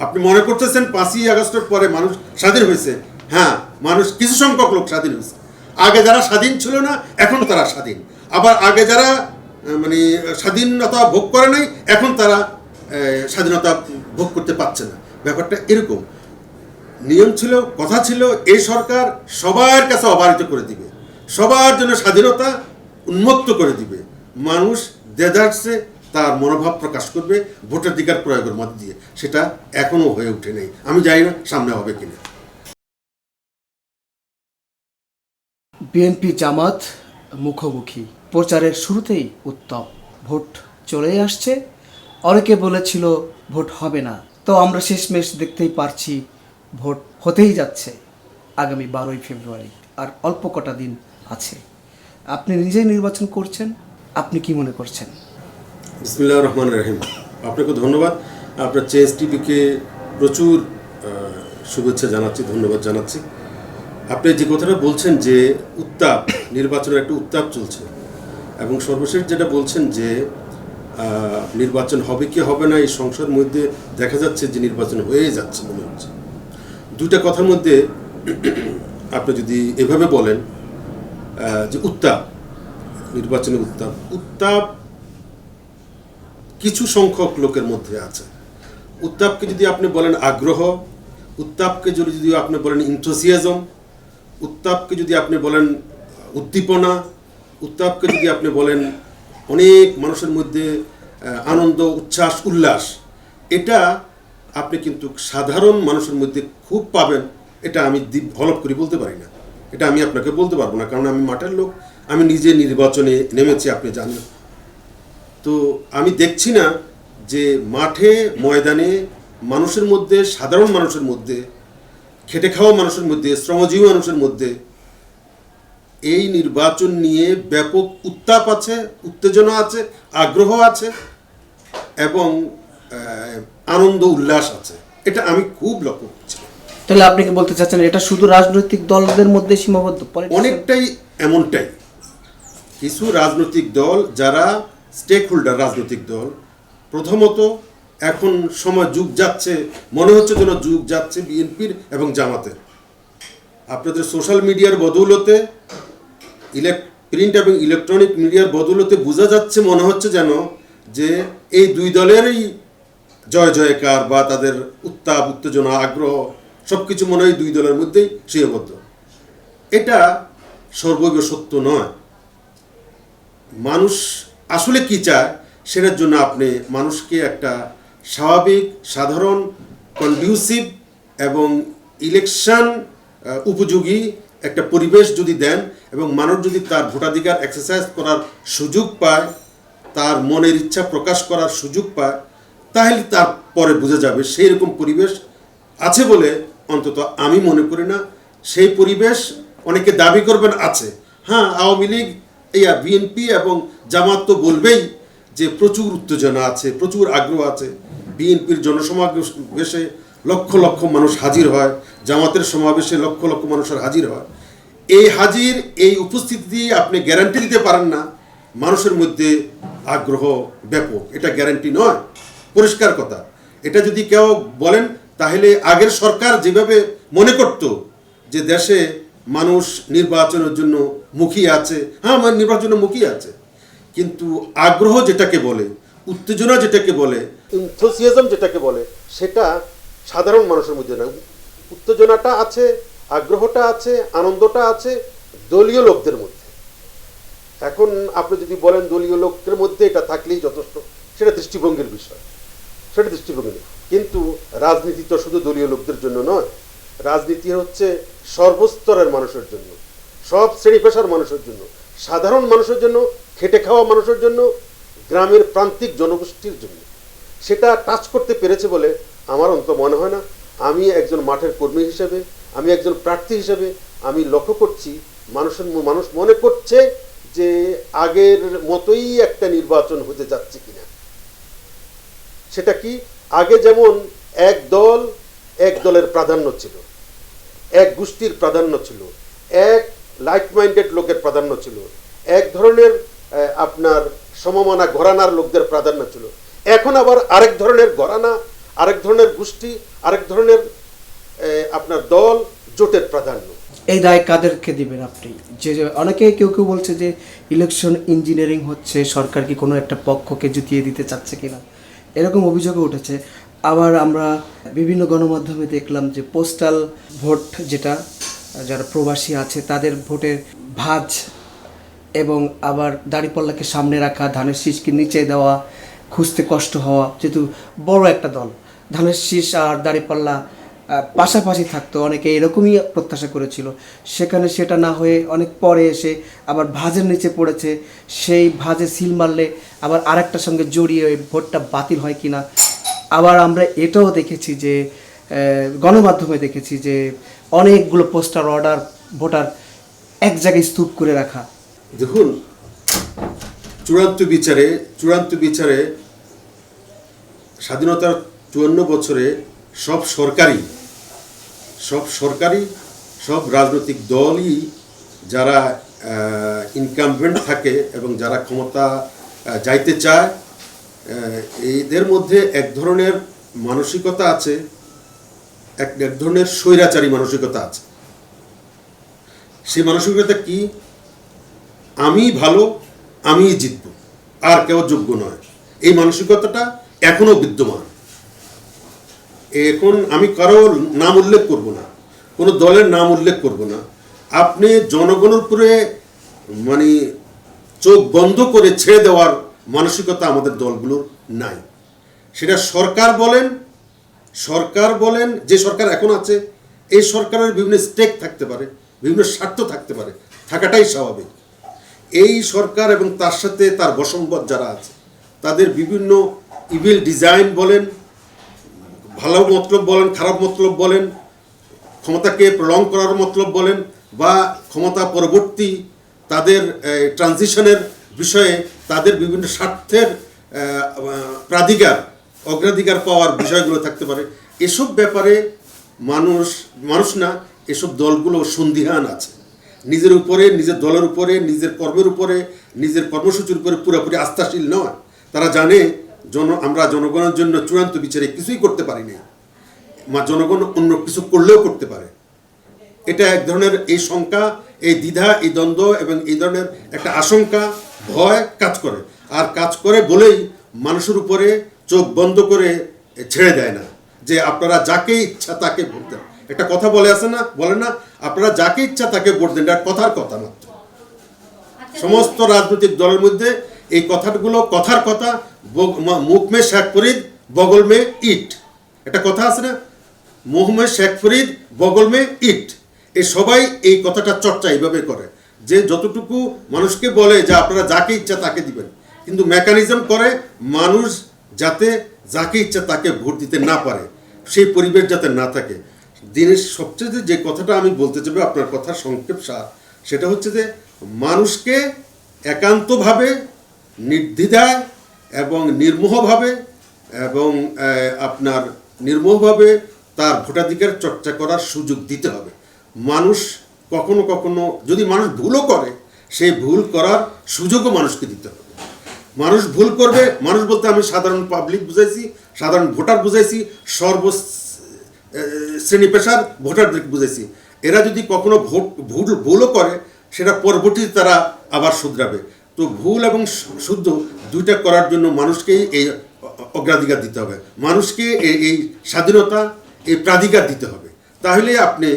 আপনি মনে করতেছেন 5ই আগস্টের পরে মানুষ স্বাধীন হয়েছে। হ্যাঁ, মানুষ কিছু সংখ্যক লোক স্বাধীন হয়েছে। আগে যারা স্বাধীন ছিল না এখন তারা স্বাধীন, আবার আগে যারা মানে স্বাধীনতা ভোগ করে নাই এখন তারা স্বাধীনতা ভোগ করতে পারছে না। ব্যাপারটা এরকম। নিয়ম ছিল, কথা ছিল, এই সরকার সবার কাছে অবারিত করে দিবে, সবার জন্য স্বাধীনতা উন্মুক্ত করে দিবে। মানুষ দেদারসে তার মনোভাব প্রকাশ করবে ভোটাধিকার প্রয়োগের মধ্যে দিয়ে। সেটা এখনো হয়ে ওঠে নেই, আমি জানি না সামনে হবে কিনা। বিএনপি জামাত মুখোমুখি, প্রচারের শুরুতেই উত্তাপ। ভোট চলেই আসছে, অনেকে বলেছিল ভোট হবে না, তো আমরা শেষমেশ দেখতেই পারছি ভোট হতেই যাচ্ছে আগামী 12ই ফেব্রুয়ারি। আর অল্প কটা দিন আছে, আপনি নিজেই নির্বাচন করছেন, আপনি কি মনে করছেন? বিসমিল্লাহির রহমানির রহিম। আপনাকে ধন্যবাদ। আপনার চেঞ্জ টিভিকে প্রচুর শুভেচ্ছা জানাচ্ছি, ধন্যবাদ জানাচ্ছি। আপনি যে কথাটা বলছেন যে উত্তাপ, নির্বাচনের একটা উত্তাপ চলছে, এবং সর্বশেষ যেটা বলছেন যে নির্বাচন হবে কি হবে না, এই সংসদের মধ্যে দেখা যাচ্ছে যে নির্বাচন হয়ে যাচ্ছে মনে হচ্ছে। দুইটা কথার মধ্যে আপনি যদি এভাবে বলেন যে উত্তাপ, নির্বাচনের উত্তাপ, উত্তাপ কিছু সংখ্যক লোকের মধ্যে আছে। উত্তাপকে যদি আপনি বলেন আগ্রহ, উত্তাপকে যদি আপনি বলেন ইনথুসিয়াজম, উত্তাপকে যদি আপনি বলেন উদ্দীপনা, উত্তাপকে যদি আপনি বলেন অনেক মানুষের মধ্যে আনন্দ, উচ্ছ্বাস, উল্লাস, এটা আপনি কিন্তু সাধারণ মানুষের মধ্যে খুব পাবেন। এটা আমি হলফ করে বলতে পারি না, এটা আমি আপনাকে বলতে পারবো না, কারণ আমি মাঠের লোক, আমি নিজে নির্বাচনে নেমেছি, আপনি জানেন। তো আমি দেখছি না যে মাঠে ময়দানে মানুষের মধ্যে, সাধারণ মানুষের মধ্যে, খেটে খাওয়া মানুষের মধ্যে, শ্রমজীবী মানুষের মধ্যে এই নির্বাচন নিয়ে ব্যাপক উত্তাপ আছে, উত্তেজনা আছে, আগ্রহ আছে এবং আনন্দ উল্লাস আছে। এটা আমি খুব লক্ষ্য করছি। তাহলে আপনি কি বলতে চাচ্ছেন এটা শুধু রাজনৈতিক দলদের মধ্যে সীমাবদ্ধ? অনেকটাই এমনটাই। কিছু রাজনৈতিক দল যারা স্টেক হোল্ডার, রাজনৈতিক দল, প্রথমত এখন সময় যুগ যাচ্ছে, মনে হচ্ছে যেন যুগ যাচ্ছে বিএনপির এবং জামাতের। আপনাদের সোশ্যাল মিডিয়ার বদৌলতে, প্রিন্ট এবং ইলেকট্রনিক মিডিয়ার বদৌলতে বোঝা যাচ্ছে, মনে হচ্ছে যেন যে এই দুই দলেরই জয় জয়কার বা তাদের উত্তাপ, উত্তেজনা, আগ্রহ সব কিছু মনে হয় দুই দলের মধ্যেই সীমাবদ্ধ। এটা সর্বৈব সত্য নয়। মানুষ আসলে কি চায় সেটার জন্য আপনি মানুষকে একটা স্বাভাবিক, সাধারণ, কন্ডিউসিভ এবং ইলেকশন উপযোগী একটা পরিবেশ যদি দেন এবং মানুষ যদি তার ভোটাধিকার এক্সারসাইজ করার সুযোগ পায়, তার মনের ইচ্ছা প্রকাশ করার সুযোগ পায়, তাহলে তারপরে বোঝা যাবে সেই রকম পরিবেশ আছে বলে অন্তত আমি মনে করি না। সেই পরিবেশ অনেকে দাবি করবেন আছে। হ্যাঁ, আওয়ামী লীগ, বিএনপি এবং জামাত তো বলবেই যে প্রচুর উত্তেজনা আছে, প্রচুর আগ্রহ আছে। বিএনপির জনসমাবেশে লক্ষ লক্ষ মানুষ হাজির হয়, জামাতের সমাবেশে লক্ষ লক্ষ মানুষের হাজির হয়। এই উপস্থিতি আপনি গ্যারান্টি দিতে পারেন না মানুষের মধ্যে আগ্রহ ব্যাপক, এটা গ্যারান্টি নয়, পরিষ্কার কথা। এটা যদি কেউ বলেন তাহলে আগের সরকার যেভাবে মনে করত যে দেশে মানুষ নির্বাচনের জন্য মুখিয়ে আছে, হ্যাঁ নির্বাচনের মুখিয়ে আছে, কিন্তু আগ্রহ যেটাকে বলে, উত্তেজনা যেটাকে বলে, ইনথুসিয়াজম যেটাকে বলে, সেটা সাধারণ মানুষের মধ্যে না। উত্তেজনাটা আছে, আগ্রহটা আছে, আনন্দটা আছে দলীয় লোকদের মধ্যে। এখন আপনি যদি বলেন দলীয় লোকদের মধ্যে এটা থাকলেই যথেষ্ট, সেটা দৃষ্টিভঙ্গির বিষয়, সেটা দৃষ্টিভঙ্গি। কিন্তু রাজনীতি তো শুধু দলীয় লোকদের জন্য নয়, রাজনীতি হচ্ছে সর্বস্তরের মানুষের জন্য, সব শ্রেণী পেশার মানুষের জন্য, সাধারণ মানুষের জন্য, খেটে খাওয়া মানুষের জন্য, গ্রামের প্রান্তিক জনগোষ্ঠীর জন্য। সেটা টাচ করতে পেরেছে বলে আমার অন্তত মনে হয় না। আমি একজন মাঠের কর্মী হিসেবে, আমি একজন প্রার্থী হিসেবে আমি লক্ষ্য করছি মানুষ মনে করছে যে আগের মতোই একটা নির্বাচন হতে যাচ্ছে কিনা। সেটা কি, আগে যেমন এক দলের প্রাধান্য ছিল, এক গোষ্ঠীর প্রাধান্য ছিল, এক লাইক মাইন্ডেড লোকের প্রাধান্য ছিল, এক ধরনের আপনার সমমনা ঘরানার লোকদের প্রাধান্য ছিল। এখন আবার আরেক ধরনের ঘরানা, আরেক ধরনের গোষ্ঠী, আরেক ধরনের আপনার দল, জোটের প্রাধান্য। এই দায় কাদেরকে দিবেন আপনি? যে অনেকে কেউ কেউ বলছে যে ইলেকশন ইঞ্জিনিয়ারিং হচ্ছে, সরকার কি কোনো একটা পক্ষকে জিতিয়ে দিতে চাচ্ছে কিনা, এরকম অভিযোগও উঠেছে। আবার আমরা বিভিন্ন গণমাধ্যমে দেখলাম যে পোস্টাল ভোট, যেটা যারা প্রবাসী আছে তাদের ভোটের ভাঁজ, এবং আবার দাঁড়িপাল্লাকে সামনে রাখা, ধানের শীষকে নিচে দেওয়া, খুঁজতে কষ্ট হওয়া। যেহেতু বড় একটা দল, ধানের শীষ আর দাঁড়িপাল্লা পাশাপাশি থাকতো, অনেকে এরকমই প্রত্যাশা করেছিল। সেখানে সেটা না হয়ে অনেক পরে এসে আবার ভাঁজের নিচে পড়েছে। সেই ভাঁজে সিল মারলে আবার আরেকটার সঙ্গে জড়িয়ে ওই ভোটটা বাতিল হয় কিনা। আবার আমরা এটাও দেখেছি যে গণমাধ্যমে দেখেছি যে অনেকগুলো পোস্টার অর্ডার ভোটার এক জায়গায় স্তূপ করে রাখা। দেখুন, চূড়ান্ত বিচারে স্বাধীনতার 54 বছরে সব সরকারি সব রাজনৈতিক দলই যারা ইনকামবেন্ট থাকে এবং যারা ক্ষমতা যাইতে চায়, এদের মধ্যে এক ধরনের মানসিকতা আছে, এক ধরনের স্বৈরাচারী মানসিকতা আছে। সেই মানসিকতা কি? আমি ভালো, আমিই জিতব, আর কেউ যোগ্য নয়। এই মানসিকতাটা এখনো বিদ্যমান। এখন আমি কারো নাম উল্লেখ করব না, কোনো দলের নাম উল্লেখ করব না। আপনি জনগণের উপরে মানে চোখ বন্ধ করে ছেড়ে দেওয়ার মানসিকতা আমাদের দলগুলোর নাই। সেটা সরকার বলেন, যে সরকার এখন আছে, এই সরকারের বিভিন্ন স্টেক থাকতে পারে, বিভিন্ন স্বার্থ থাকতে পারে, থাকাটাই স্বাভাবিক। এই সরকার এবং তার সাথে তার বশংবদ যারা আছে, তাদের বিভিন্ন ইভিল ডিজাইন বলেন, ভালো মতলব বলেন, খারাপ মতলব বলেন, ক্ষমতাকে প্রলং করার মতলব বলেন, বা ক্ষমতা পরবর্তী তাদের ট্রানজিশনের বিষয়ে তাদের বিভিন্ন স্বার্থের অগ্রাধিকার পাওয়ার বিষয়গুলো থাকতে পারে। এসব ব্যাপারে মানুষ না, এসব দলগুলো সন্দিহান আছে। নিজের উপরে, নিজের দলের উপরে, নিজের কর্মের উপরে, নিজের কর্মসূচির উপরে পুরোপুরি আস্থাশীল নয়। তারা জানে আমরা জনগণের জন্য চূড়ান্ত বিচারে কিছুই করতে পারি না, জনগণ অন্য কিছু করলেও করতে পারে। এটা এক ধরনের এই শঙ্কা, এই দ্বিধা, এই দ্বন্দ্ব এবং এই ধরনের একটা আশঙ্কা, ভয় কাজ করে। আর কাজ করে বলেই মানুষের উপরে চোখ বন্ধ করে ছেড়ে দেয় না যে আপনারা যাকে ইচ্ছা তাকে ভোট দেন। একটা কথা বলে না, আপনারা যাকে ইচ্ছা তাকে ভোট দেন। এটা কথার কথা মাত্র। সমস্ত রাজনৈতিক দলের মধ্যে এই কথাগুলো কথার কথা। মুখ মে শেখ ফরিদ, বগল মে ইট, একটা কথা আছে না, মুখ মে শেখ ফরিদ, বগল মে ইট। এই সবাই এই কথাটা চর্চা এইভাবে করে যে যতটুকু মানুষকে বলে যে আপনারা যাকে ইচ্ছা তাকে দিবেন, কিন্তু মেকানিজম করে মানুষ যাতে যাকে ইচ্ছা তাকে ভোট দিতে না পারে, সেই পরিবেশ যাতে না থাকে। দিনের সবচেয়ে যে কথাটা আমি বলতে চাইব, আপনার কথার সংক্ষেপ সার, সেটা হচ্ছে যে মানুষকে একান্তভাবে, নির্দ্বিধায় এবং নির্মোহভাবে তার ভোটাধিকার চর্চা করার সুযোগ দিতে হবে। মানুষ কখনো কখনো যদি মানুষ ভুলও করে, সেই ভুল করার সুযোগও মানুষকে দিতে হবে। মানুষ ভুল করবে, মানুষ বলতে আমি সাধারণ পাবলিক বুঝাইছি, সাধারণ ভোটার বুঝাইছি, শ্রেণী পেশার ভোটারদের বুঝাইছি। এরা যদি কখনো ভুলও করে, সেটা পরবর্তীতে তারা আবার শুধরাবে। তো ভুল এবং শুদ্ধ দুইটা করার জন্য মানুষকেই এই অগ্রাধিকার দিতে হবে, মানুষকে এই স্বাধীনতা, এই প্রাধিকার দিতে হবে। তাহলে আপনি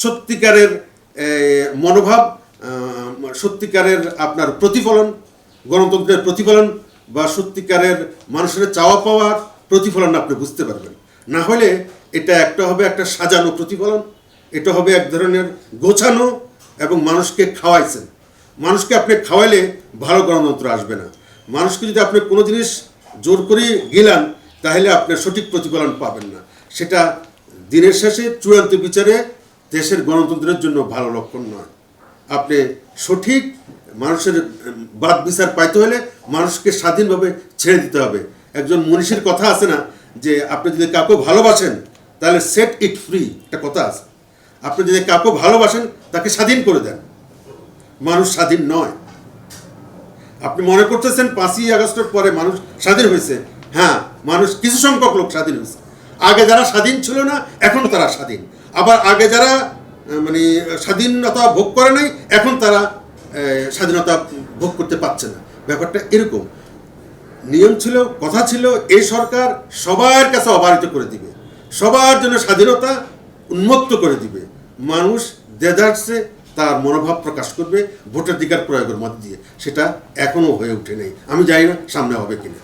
সত্যিকারের মনোভাব, সত্যিকারের আপনার প্রতিফলন, গণতন্ত্রের প্রতিফলন বা সত্যিকারের মানুষের চাওয়া পাওয়ার প্রতিফলন আপনি বুঝতে পারবেন। না হলে এটা হবে একটা সাজানো প্রতিফলন, এটা হবে এক ধরনের গোছানো, এবং মানুষকে খাওয়াইছেন। মানুষকে আপনি খাওয়াইলে ভালো গণতন্ত্র আসবে না। মানুষকে যদি আপনি কোনো জিনিস জোর করে গিলান, তাহলে আপনি সঠিক প্রতিফলন পাবেন না। সেটা দিনের শেষে চূড়ান্ত বিচারে দেশের গণতন্ত্রের জন্য ভালো লক্ষণ নয়। আপনি সঠিক মানুষের বাদ বিচার পাইতে হলে মানুষকে স্বাধীনভাবে ছেড়ে দিতে হবে। একজন মনীষীর কথা আছে না, যে আপনি যদি কাউকে ভালোবাসেন তাহলে সেট ইট ফ্রি, একটা কথা আছে। আপনি যদি কাউকে ভালোবাসেন তাকে স্বাধীন করে দেন। মানুষ স্বাধীন নয়। আপনি মনে করতেছেন 5ই আগস্টের পরে মানুষ স্বাধীন হয়েছে। হ্যাঁ, মানুষ কিছু সংখ্যক লোক স্বাধীন হয়েছে, আগে যারা স্বাধীন ছিল না এখন তারা স্বাধীন, আবার আগে যারা মানে স্বাধীনতা ভোগ করে নাই এখন তারা স্বাধীনতা ভোগ করতে পারছে না। ব্যাপারটা এরকম। নিয়ম ছিল, কথা ছিল, এই সরকার সবার কাছে অবারিত করে দিবে, সবার জন্য স্বাধীনতা উন্মুক্ত করে দিবে। মানুষ দেদারসে তার মনোভাব প্রকাশ করবে ভোটাধিকার প্রয়োগের মধ্যে দিয়ে। সেটা এখনও হয়ে ওঠে নাই, আমি জানি না সামনে হবে কিনা।